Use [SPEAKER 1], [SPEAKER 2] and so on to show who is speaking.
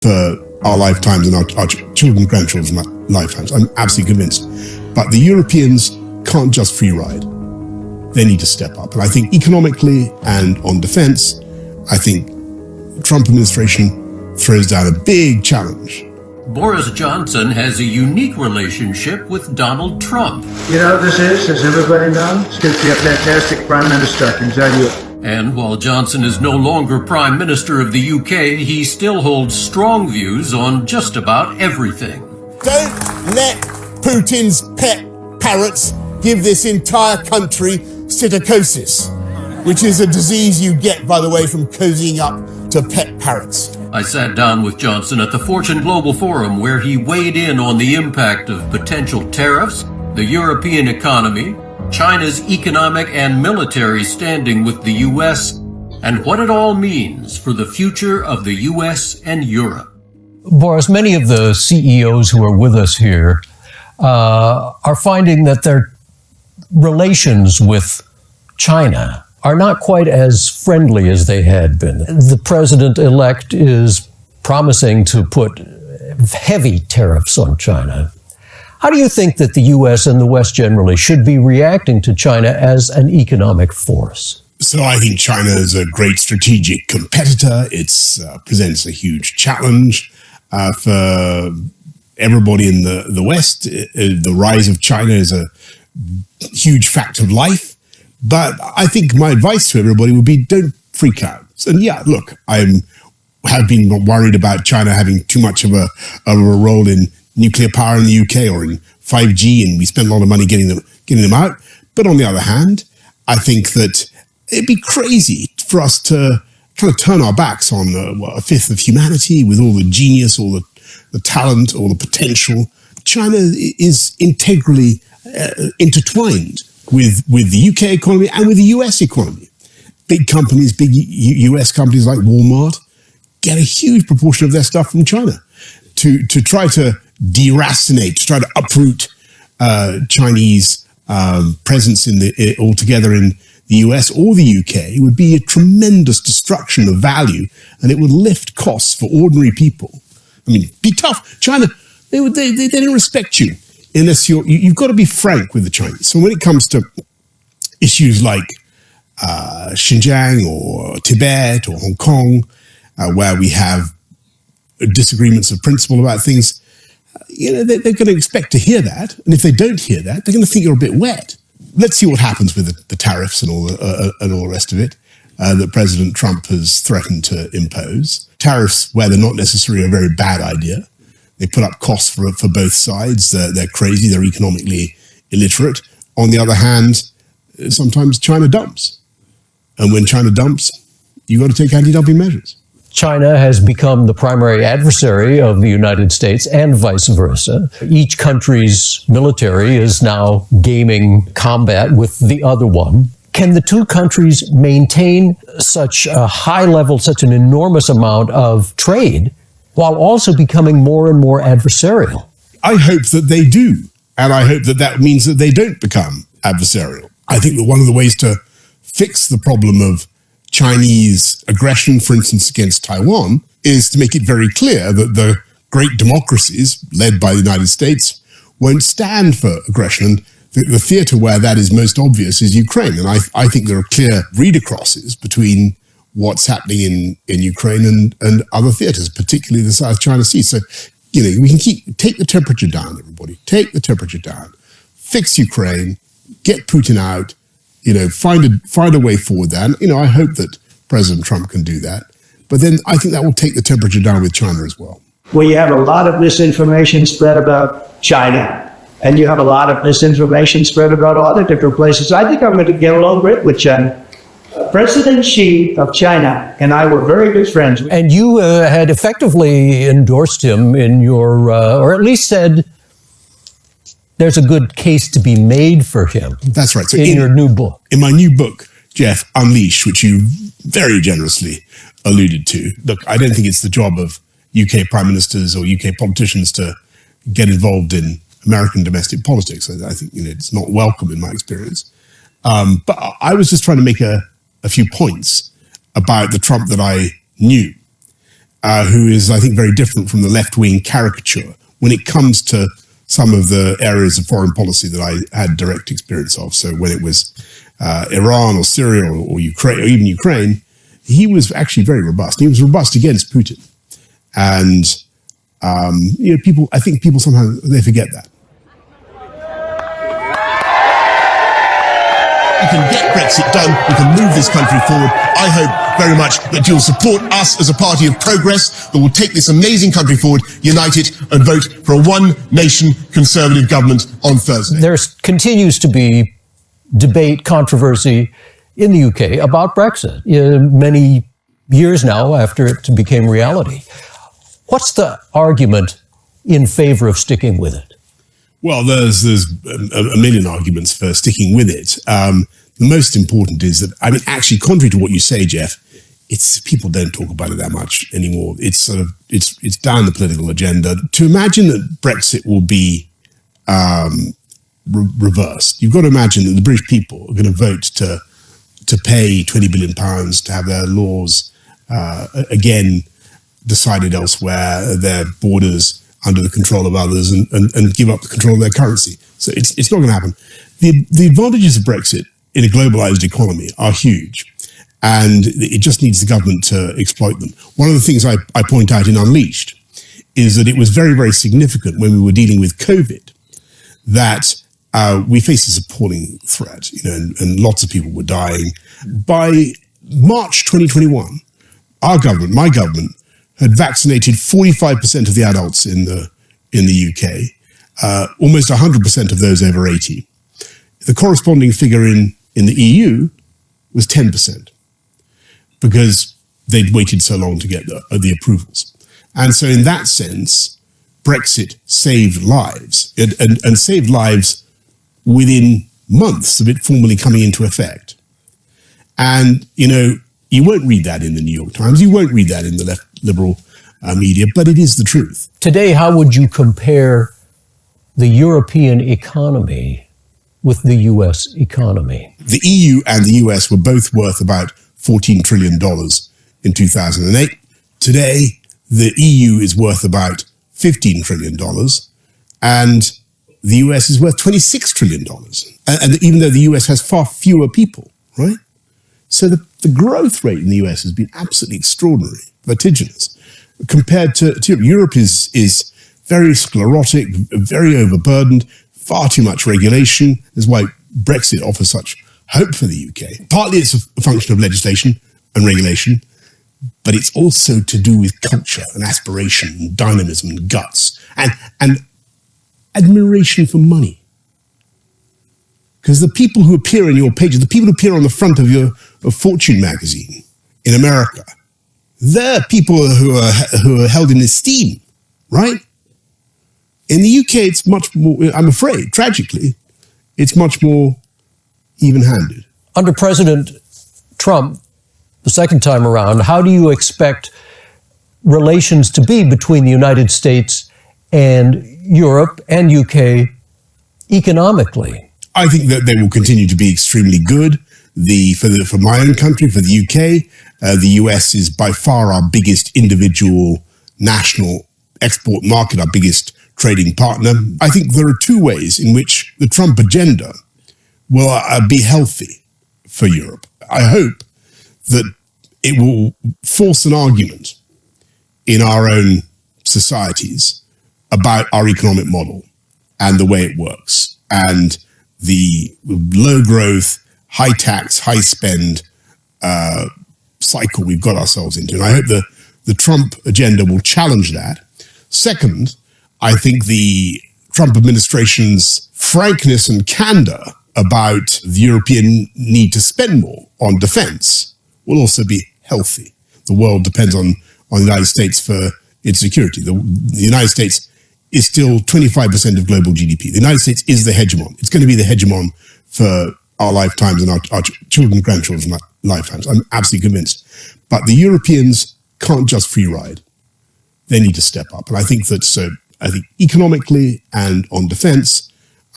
[SPEAKER 1] for our lifetimes and our children, grandchildren's lifetimes. I'm absolutely convinced. But the Europeans can't just free ride. They need to step up. And I think economically and on defense, I think the Trump administration throws down a big challenge.
[SPEAKER 2] Boris Johnson has a unique relationship with Donald Trump.
[SPEAKER 3] You know what this is, as everybody knows? It's going to be a fantastic prime minister, I can tell you.
[SPEAKER 2] And while Johnson is no longer Prime Minister of the UK, he still holds strong views on just about everything.
[SPEAKER 4] Don't let Putin's pet parrots give this entire country psittacosis, which is a disease you get, by the way, from cozying up to pet parrots.
[SPEAKER 2] I sat down with Johnson at the Fortune Global Forum, where he weighed in on the impact of potential tariffs, the European economy, China's economic and military standing with the U.S., and what it all means for the future of the U.S. and Europe.
[SPEAKER 5] Boris, many of the CEOs who are with us here are finding that their relations with China are not quite as friendly as they had been. The president-elect is promising to put heavy tariffs on China. How do you think that the U.S. and the West generally should be reacting to China as an economic force?
[SPEAKER 1] So I think China is a great strategic competitor. It presents a huge challenge for everybody in the West. The rise of China is a huge fact of life. But I think my advice to everybody would be, don't freak out. And yeah, look, have been worried about China having too much of a role in nuclear power in the UK or in 5G, and we spend a lot of money getting them out. But on the other hand, I think that it'd be crazy for us to kind of turn our backs on a fifth of humanity with all the genius, all the talent, all the potential. China is integrally intertwined with the UK economy and with the US economy. Big companies, big US companies like Walmart get a huge proportion of their stuff from China. To try to deracinate, to try to uproot Chinese presence altogether in the US or the UK would be a tremendous destruction of value, and it would lift costs for ordinary people. I mean, be tough. China, they don't respect you unless you've got to be frank with the Chinese. So when it comes to issues like Xinjiang or Tibet or Hong Kong, where we have disagreements of principle about things, they're going to expect to hear that. And if they don't hear that, they're going to think you're a bit wet. Let's see what happens with the tariffs and all the rest of it that President Trump has threatened to impose. Tariffs, where they're not necessarily a very bad idea. They put up costs for both sides. They're crazy. They're economically illiterate. On the other hand, sometimes China dumps. And when China dumps, you've got to take anti-dumping measures.
[SPEAKER 5] China has become the primary adversary of the United States and vice versa. Each country's military is now gaming combat with the other one. Can the two countries maintain such a high level, such an enormous amount of trade, while also becoming more and more adversarial?
[SPEAKER 1] I hope that they do. And I hope that means that they don't become adversarial. I think that one of the ways to fix the problem of Chinese aggression, for instance, against Taiwan, is to make it very clear that the great democracies, led by the United States, won't stand for aggression. And the theater where that is most obvious is Ukraine. And I think there are clear read-acrosses between what's happening in Ukraine and other theaters, particularly the South China Sea. So, we can take the temperature down, everybody. Take the temperature down. Fix Ukraine. Get Putin out. Find a way forward there. And, I hope that President Trump can do that. But then I think that will take the temperature down with China as well.
[SPEAKER 3] Well, you have a lot of misinformation spread about China, and you have a lot of misinformation spread about other different places. I think I'm going to get along great with China. President Xi of China and I were very good friends.
[SPEAKER 5] And you had effectively endorsed him in your, or at least said, there's a good case to be made for him.
[SPEAKER 1] That's right. So
[SPEAKER 5] in your new book.
[SPEAKER 1] In my new book, Jeff, Unleashed, which you very generously alluded to. Look, I don't think it's the job of UK prime ministers or UK politicians to get involved in American domestic politics. I think it's not welcome in my experience. But I was just trying to make a few points about the Trump that I knew. who is, I think, very different from the left-wing caricature when it comes to some of the areas of foreign policy that I had direct experience of. So when it was Iran or Syria or Ukraine, or even Ukraine, he was actually very robust. He was robust against Putin. And, I think people sometimes, they forget that.
[SPEAKER 4] We can get Brexit done. We can move this country forward. I hope very much that you'll support us as a party of progress that will take this amazing country forward, unite it, and vote for a one-nation Conservative government on Thursday.
[SPEAKER 5] There continues to be debate, controversy in the UK about Brexit many years now after it became reality. What's the argument in favor of sticking with it?
[SPEAKER 1] Well, there's a million arguments for sticking with it. The most important is that, actually, contrary to what you say, Jeff, it's people don't talk about it that much anymore. It's it's down the political agenda. To imagine that Brexit will be reversed, you've got to imagine that the British people are going to vote to pay £20 billion to have their laws again decided elsewhere, their borders under the control of others, and give up the control of their currency. So it's not going to happen. The advantages of Brexit in a globalized economy are huge, and it just needs the government to exploit them. One of the things I point out in Unleashed is that it was very, very significant when we were dealing with COVID that we faced this appalling threat, and lots of people were dying. By March 2021, our government, my government, had vaccinated 45% of the adults in the UK, almost 100% of those over 80. The corresponding figure in the EU was 10%, because they'd waited so long to get the approvals. And so in that sense, Brexit saved lives, and saved lives within months of it formally coming into effect. And, you won't read that in the New York Times, you won't read that in the left liberal media, but it is the truth.
[SPEAKER 5] Today, how would you compare the European economy with the US economy?
[SPEAKER 1] The EU and the US were both worth about $14 trillion in 2008. Today, the EU is worth about $15 trillion, and the US is worth $26 trillion. And even though the US has far fewer people, right? So the growth rate in the US has been absolutely extraordinary, vertiginous. Compared to Europe, Europe is very sclerotic, very overburdened, far too much regulation. That's why Brexit offers such hope for the UK. Partly it's a function of legislation and regulation, but it's also to do with culture and aspiration and dynamism and guts and admiration for money. Because the people who appear in your pages, the people who appear on the front of your Fortune magazine in America, they're people who are held in esteem, right? In the UK, it's much more, I'm afraid, tragically, it's much more even-handed.
[SPEAKER 5] Under President Trump, the second time around, how do you expect relations to be between the United States and Europe and UK economically?
[SPEAKER 1] I think that they will continue to be extremely good. For my own country, for the UK, the US is by far our biggest individual national export market, our biggest trading partner. I think there are two ways in which the Trump agenda will be healthy for Europe. I hope that it will force an argument in our own societies about our economic model and the way it works, and the low growth, high tax, high spend cycle we've got ourselves into. And I hope the Trump agenda will challenge that. Second, I think the Trump administration's frankness and candor about the European need to spend more on defense will also be healthy. The world depends on the United States for its security. The United States is still 25% of global GDP. The United States is the hegemon. It's going to be the hegemon for our lifetimes and our children and grandchildren's lifetimes. I'm absolutely convinced. But the Europeans can't just free ride. They need to step up. And I think that, so I think economically and on defense,